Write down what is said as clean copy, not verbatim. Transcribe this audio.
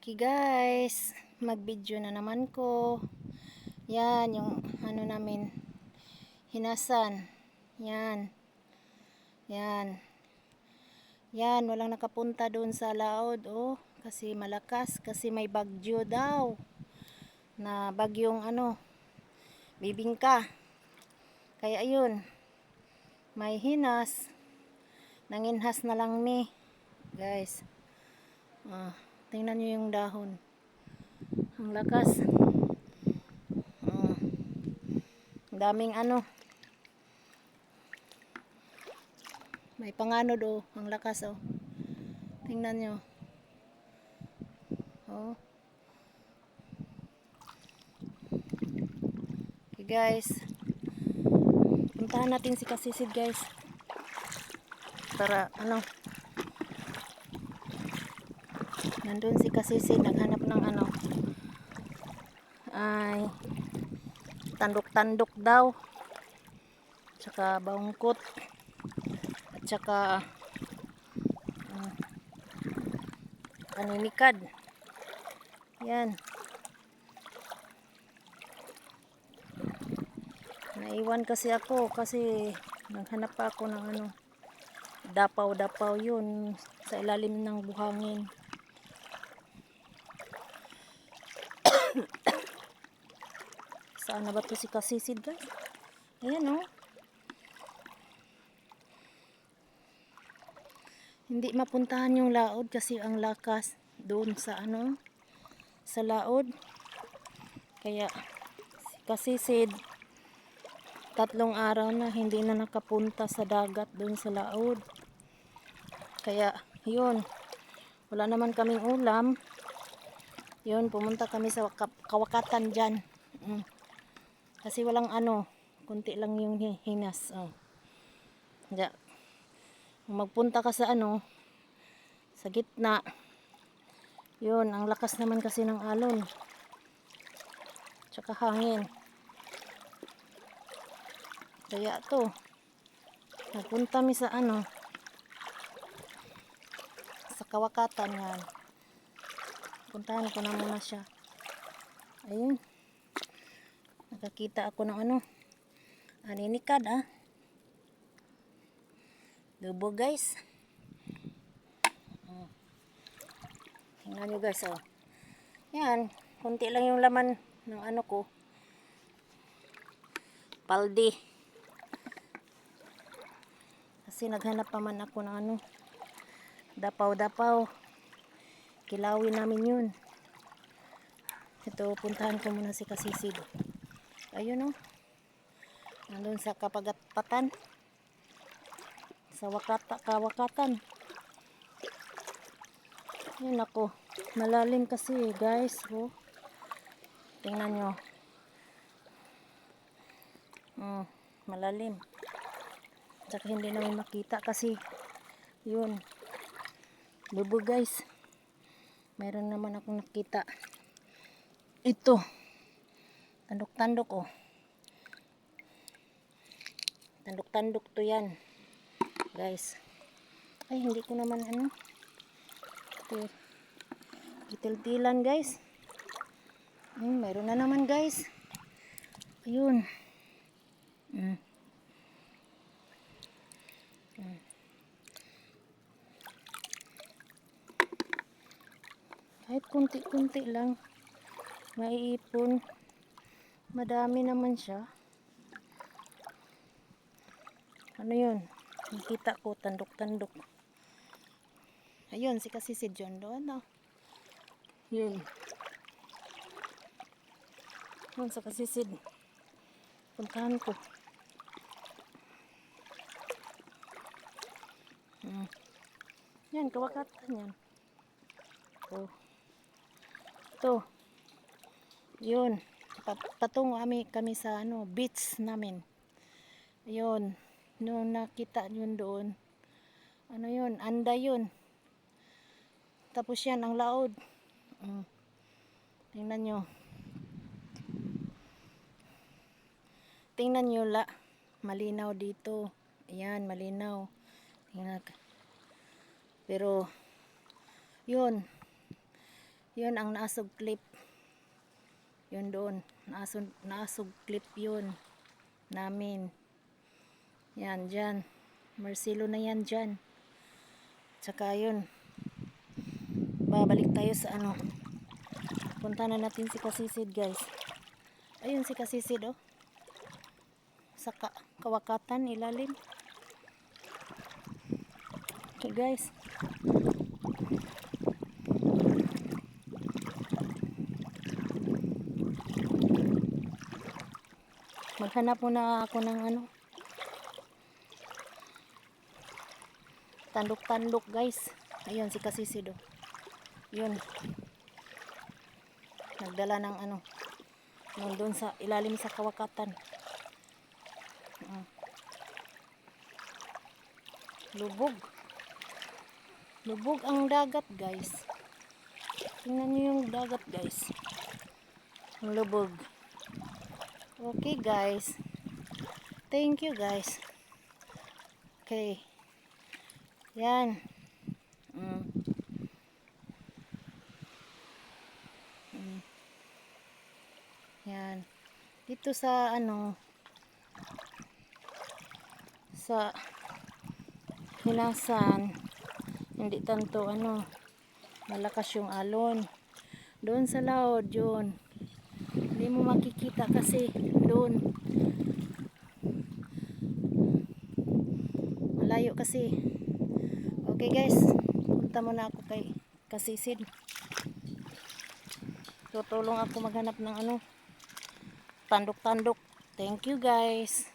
Okay guys, mag-video na naman ko. Yan, yung ano namin, hinasan. Yan. Yan. Yan, walang nakapunta doon sa laod. Oh, kasi malakas, kasi may bagyo daw. Na bagyong ano, bibingka. Kaya ayun, may hinas. Nanginhas na lang ni. Guys. Tingnan nyo yung dahon. Ang lakas. Daming ano. May panganod oh. Ang lakas oh. Tingnan nyo. Oh. Okay guys. Puntahan natin si Kasisid guys. Para ano. Nandun si Kasisid. Naghanap ng ano. Ay. Tandok-tandok daw. Tsaka bangkot. At tsaka paninigad. Yan. Naiwan kasi ako kasi naghanap pa ako ng ano, dapaw-dapaw yun sa ilalim ng buhangin. Saan na ba to si Kasisid guys? Ayan oh. Hindi mapuntahan yung laod kasi ang lakas doon sa ano, sa laod. Kaya si Kasisid 3 araw na hindi na nakapunta sa dagat doon sa laod. Kaya yun, wala naman kaming ulam. Yun, pumunta kami sa kawakatan dyan. Kasi walang ano, kunti lang yung hinas. Kaya magpunta ka sa ano, sa gitna. Yun, ang lakas naman kasi ng alon. Tsaka hangin. Kaya to, nagpunta mi sa ano, sa kawakatan yan. Puntahan ko na muna siya. Ayun. Nakakita ako ng ano, aninikad Dubo guys. Tingnan nyo guys oh. Yan, kunti lang yung laman ng ano ko. Paldi. Kasi naghanap pa man ako ng ano, dapaw-dapaw. Kilawin namin yun. Ito, puntahan ko muna si Kasisid. Ayun oh. Nandun sa kapagapatan. Sa kawakatan. Ayun ako. Malalim kasi guys. Oh. Tingnan nyo. Malalim. Tsaka hindi namin makita kasi yun. Bubo guys. Mayroon naman akong nakita. Ito. Tandok-tandok oh. Tandok-tandok to yan. Guys. Ay, hindi ko naman ano. Ito. Itil-tilan guys. Mayroon na naman guys. Ayun. Kahit kunti-kunti lang maiipon. Madami naman siya. Ano yun? Nakita ko tandok-tandok. Ayun si Kasisid John doon oh. Yun. Yun sa Kasisid. Puntahan ko. Yan, kawakatan yan. Oh. Ito. Yun. Patungo kami sa ano, beach namin. Yun. Nung nakita yun doon. Ano yun? Anda yun. Tapos yan, ang laod. Tingnan nyo. Tingnan nyo malinaw dito. Ayan, malinaw. Tingnan. Pero, yun. Yun ang naasog clip. Yun doon. Naasog clip yun. Namin. Yan, dyan. Marcelo na yan dyan. Tsaka yun. Babalik tayo sa ano. Punta na natin si Kasisid, guys. Ayun si Kasisid, oh. Sa kawakatan, ilalim. Okay, guys. Maghanap muna ako ng ano. Tandok-tandok, guys. Ayun si Kasisid, oh. Yun. Nagdala ng ano. Doon sa ilalim sa kawakatan. Lubog. Lubog ang dagat, guys. Tingnan niyo yung dagat, guys. Lubog. Okay, guys. Thank you, guys. Okay. Yan. Yan. Dito sa ano, sa Hinasan, hindi tanto ano, malakas yung alon. Doon sa laod, yun. Hindi mo makikita kasi doon. Malayo kasi. Okay, guys. Punta muna ako kay Kasisid. Tutulong ako maghanap ng ano, tandok-tandok. Thank you, guys.